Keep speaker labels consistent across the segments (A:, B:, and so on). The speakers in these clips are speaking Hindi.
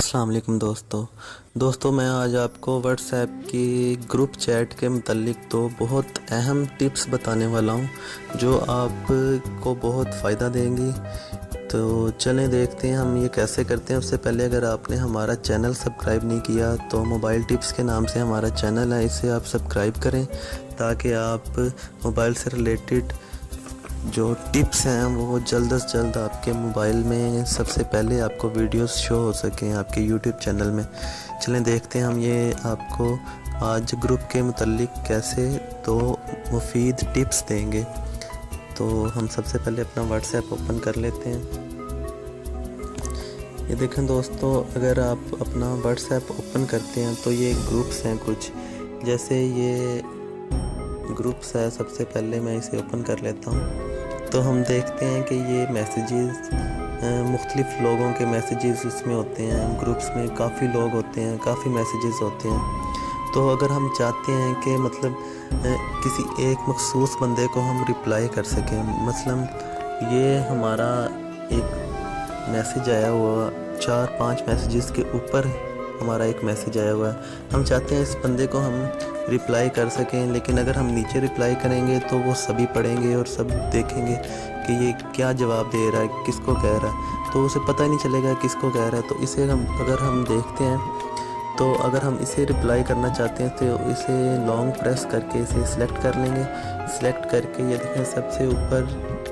A: अस्सलाम वालेकुम दोस्तों मैं आज आपको व्हाट्सएप की ग्रुप चैट के मुतल्लिक दो बहुत अहम टिप्स बताने वाला हूं जो आपको बहुत फ़ायदा देंगी। तो चलें देखते हैं हम ये कैसे करते हैं। उससे पहले अगर आपने हमारा चैनल सब्सक्राइब नहीं किया तो मोबाइल टिप्स के नाम से हमारा चैनल है, इसे आप सब्सक्राइब करें ताकि आप मोबाइल से रिलेटेड जो टिप्स हैं वो जल्द से जल्द आपके मोबाइल में सबसे पहले आपको वीडियोस शो हो सकें आपके यूट्यूब चैनल में। चलें देखते हैं हम ये आपको आज ग्रुप के मुतल्लिक कैसे दो मुफीद टिप्स देंगे। तो हम सबसे पहले अपना व्हाट्सएप ओपन कर लेते हैं। ये देखें दोस्तों, अगर आप अपना व्हाट्सएप ओपन करते हैं तो ये ग्रुप्स हैं कुछ, जैसे ये ग्रुप्स है। सबसे पहले मैं इसे ओपन कर लेता हूँ तो हम देखते हैं कि ये मैसेजेस मुख्तलिफ़ लोगों के मैसेजेस उसमें होते हैं। ग्रुप्स में काफ़ी लोग होते हैं, काफ़ी मैसेजेस होते हैं। तो अगर हम चाहते हैं कि मतलब किसी एक मखसूस बंदे को हम रिप्लाई कर सकें, मतलब ये हमारा एक मैसेज आया हुआ 4-5 मैसेजेस के ऊपर हमारा एक मैसेज आया हुआ है, हम चाहते हैं इस बंदे को हम रिप्लाई कर सकें। लेकिन अगर हम नीचे रिप्लाई करेंगे तो वो सभी पढ़ेंगे और सब देखेंगे कि ये क्या जवाब दे रहा है, किसको कह रहा है, तो उसे पता ही नहीं चलेगा किसको कह रहा है। तो इसे अगर हम देखते हैं तो अगर हम इसे रिप्लाई करना चाहते हैं तो इसे लॉन्ग प्रेस करके इसे सिलेक्ट कर लेंगे। सिलेक्ट करके ये देखें सबसे ऊपर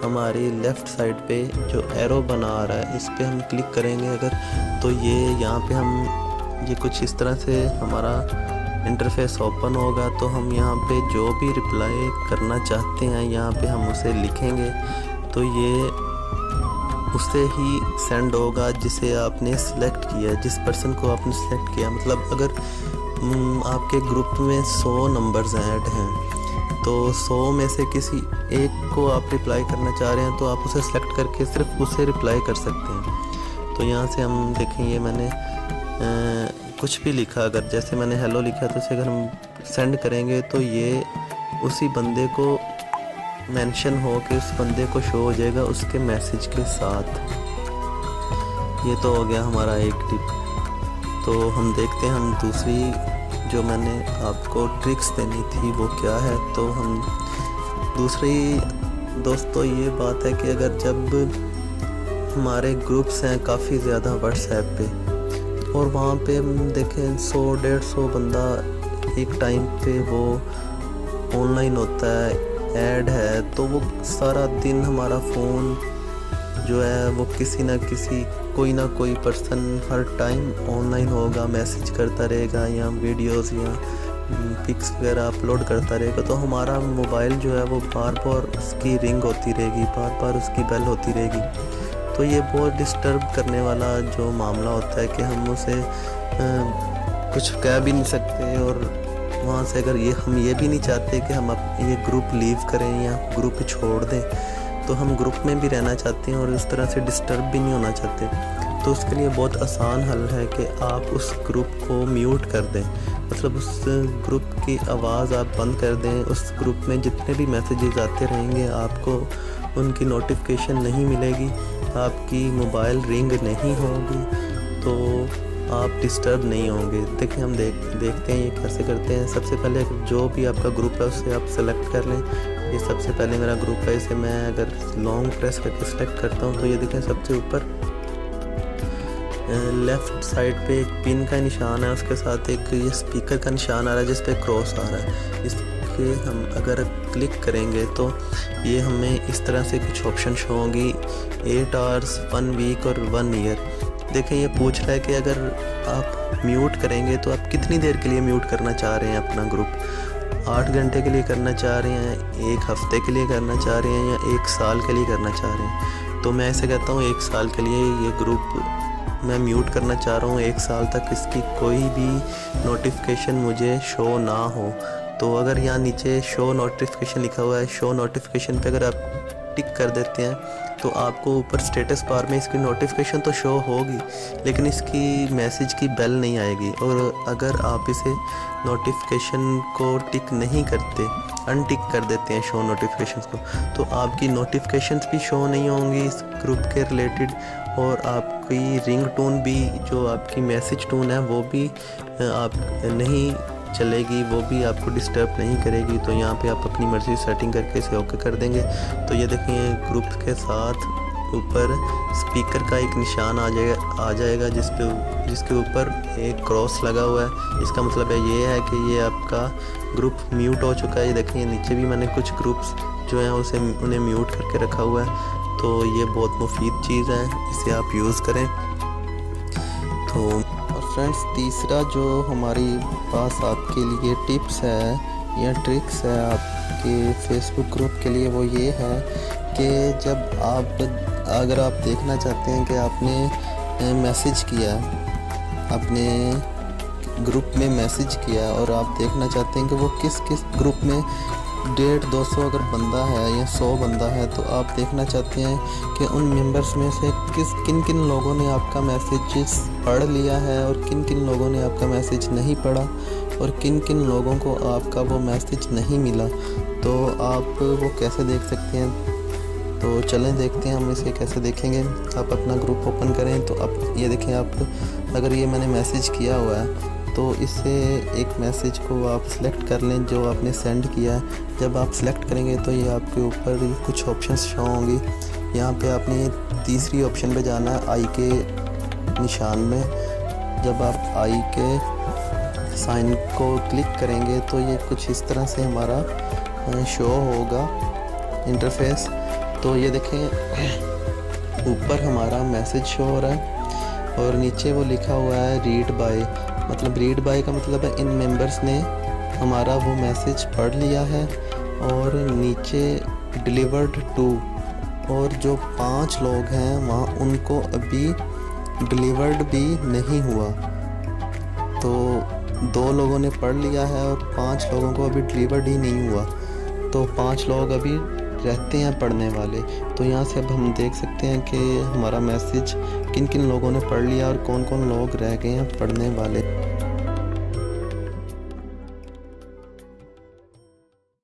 A: हमारी लेफ़्ट साइड पे जो एरो बना आ रहा है इस पे हम क्लिक करेंगे अगर, तो ये यहाँ पे हम ये कुछ इस तरह से हमारा इंटरफेस ओपन होगा। तो हम यहाँ पे जो भी रिप्लाई करना चाहते हैं यहाँ पे हम उसे लिखेंगे तो ये उससे ही सेंड होगा जिसे आपने सेलेक्ट किया, जिस पर्सन को आपने सेलेक्ट किया। मतलब अगर आपके ग्रुप में 100 नंबर्स ऐड हैं तो 100 में से किसी एक को आप रिप्लाई करना चाह रहे हैं तो आप उसे सेलेक्ट करके सिर्फ उसे रिप्लाई कर सकते हैं। तो यहाँ से हम देखें, ये मैंने कुछ भी लिखा, अगर जैसे मैंने हेलो लिखा तो इसे अगर हम सेंड करेंगे तो ये उसी बंदे को मेंशन हो के उस बंदे को शो हो जाएगा उसके मैसेज के साथ। ये तो हो गया हमारा एक टिप। तो हम देखते हैं हम दूसरी जो मैंने आपको ट्रिक्स देनी थी वो क्या है। तो हम दूसरी दोस्तों ये बात है कि अगर जब हमारे ग्रुप्स हैं काफ़ी ज़्यादा व्हाट्सएप पे और वहाँ पे हम देखें 100-150 बंदा एक टाइम पे वो ऑनलाइन होता है, ऐड है, तो वो सारा दिन हमारा फ़ोन जो है वो किसी ना किसी कोई ना कोई पर्सन हर टाइम ऑनलाइन होगा, मैसेज करता रहेगा या वीडियोस या पिक्स वगैरह अपलोड करता रहेगा। तो हमारा मोबाइल जो है वो बार बार उसकी रिंग होती रहेगी, बार बार उसकी बेल होती रहेगी। तो ये बहुत डिस्टर्ब करने वाला जो मामला होता है कि हम उसे कुछ कह भी नहीं सकते और वहाँ से अगर हम ये भी नहीं चाहते कि हम ये ग्रुप लीव करें या ग्रुप छोड़ दें, तो हम ग्रुप में भी रहना चाहते हैं और इस तरह से डिस्टर्ब भी नहीं होना चाहते। तो उसके लिए बहुत आसान हल है कि आप उस ग्रुप को म्यूट कर दें, मतलब उस ग्रुप की आवाज़ आप बंद कर दें। उस ग्रुप में जितने भी मैसेजेस आते रहेंगे आपको उनकी नोटिफिकेशन नहीं मिलेगी, आपकी मोबाइल रिंग नहीं होगी, तो आप डिस्टर्ब नहीं होंगे। देखिए हम देखते हैं ये कैसे करते हैं। सबसे पहले जो भी आपका ग्रुप है उसे आप सेलेक्ट कर लें। ये सबसे पहले मेरा ग्रुप है, इसे मैं अगर लॉन्ग प्रेस करके सेलेक्ट करता हूँ तो ये देखें सबसे ऊपर लेफ़्ट साइड पे एक पिन का निशान है, उसके साथ एक ये स्पीकर का निशान आ रहा है जिस पे क्रॉस आ रहा है। इसके हम अगर क्लिक करेंगे तो ये हमें इस तरह से कुछ ऑप्शन शो होंगी, 8 आवर्स, 1 वीक और 1 ईयर। देखें ये पूछ रहा है कि अगर आप म्यूट करेंगे तो आप कितनी देर के लिए म्यूट करना चाह रहे हैं अपना ग्रुप। 8 घंटे के लिए करना चाह रहे हैं, 1 हफ्ते के लिए करना चाह रहे हैं या 1 साल के लिए करना चाह रहे हैं। तो मैं ऐसे कहता हूँ 1 साल के लिए ये ग्रुप मैं म्यूट करना चाह रहा हूँ, 1 साल तक इसकी कोई भी नोटिफिकेशन मुझे शो ना हो। तो अगर यहाँ नीचे शो नोटिफिकेशन लिखा हुआ है, शो नोटिफिकेशन पे अगर आप टिक कर देते हैं तो आपको ऊपर स्टेटस बार में इसकी नोटिफिकेशन तो शो होगी लेकिन इसकी मैसेज की बेल नहीं आएगी। और अगर आप इसे नोटिफिकेशन को टिक नहीं करते, अनटिक कर देते हैं शो नोटिफिकेशंस को, तो आपकी नोटिफिकेशंस भी शो नहीं होंगी इस ग्रुप के रिलेटेड और आपकी रिंग टोन भी, जो आपकी मैसेज टोन है वो भी आप नहीं चलेगी, वो भी आपको डिस्टर्ब नहीं करेगी। तो यहाँ पे आप अपनी मर्ज़ी सेटिंग करके इसे ओके कर देंगे। तो ये देखें ग्रुप के साथ ऊपर स्पीकर का एक निशान आ जाएगा जिसके ऊपर एक क्रॉस लगा हुआ है। इसका मतलब है ये है कि ये आपका ग्रुप म्यूट हो चुका है। ये देखें नीचे भी मैंने कुछ ग्रुप्स जो हैं उन्हें म्यूट करके रखा हुआ है। तो ये बहुत मुफीद चीज़ है, इसे आप यूज़ करें। तो फ्रेंड्स, तीसरा जो हमारी पास आपके लिए टिप्स है या ट्रिक्स है आपके फेसबुक ग्रुप के लिए, वो ये है कि अगर आप देखना चाहते हैं कि आपने मैसेज किया, अपने ग्रुप में मैसेज किया और आप देखना चाहते हैं कि वो किस किस ग्रुप में 150-200 अगर बंदा है या 100 बंदा है, तो आप देखना चाहते हैं कि उन मेंबर्स में से किन किन लोगों ने आपका मैसेज पढ़ लिया है और किन किन लोगों ने आपका मैसेज नहीं पढ़ा और किन किन लोगों को आपका वो मैसेज नहीं मिला। तो आप वो कैसे देख सकते हैं? तो चलें देखते हैं हम इसे कैसे देखेंगे। आप अपना ग्रुप ओपन करें तो आप ये देखें, आप अगर ये मैंने मैसेज किया हुआ है तो इससे एक मैसेज को आप सिलेक्ट कर लें जो आपने सेंड किया है। जब आप सिलेक्ट करेंगे तो ये आपके ऊपर कुछ ऑप्शंस शो होंगी। यहाँ पे आपने तीसरी ऑप्शन पे जाना है, आई के निशान में। जब आप आई के साइन को क्लिक करेंगे तो ये कुछ इस तरह से हमारा शो होगा इंटरफेस। तो ये देखें ऊपर हमारा मैसेज शो हो रहा है और नीचे वो लिखा हुआ है रीड बाय। मतलब रीड बाय का मतलब है इन मेंबर्स ने हमारा वो मैसेज पढ़ लिया है। और नीचे डिलीवर्ड टू, और जो 5 लोग हैं वहाँ उनको अभी डिलीवर्ड भी नहीं हुआ। तो 2 लोगों ने पढ़ लिया है और 5 लोगों को अभी डिलीवर्ड ही नहीं हुआ। तो 5 लोग अभी रहते हैं पढ़ने वाले। तो यहाँ से अब हम देख सकते हैं कि हमारा मैसेज किन किन लोगों ने पढ़ लिया और कौन कौन लोग रह गए हैं पढ़ने वाले।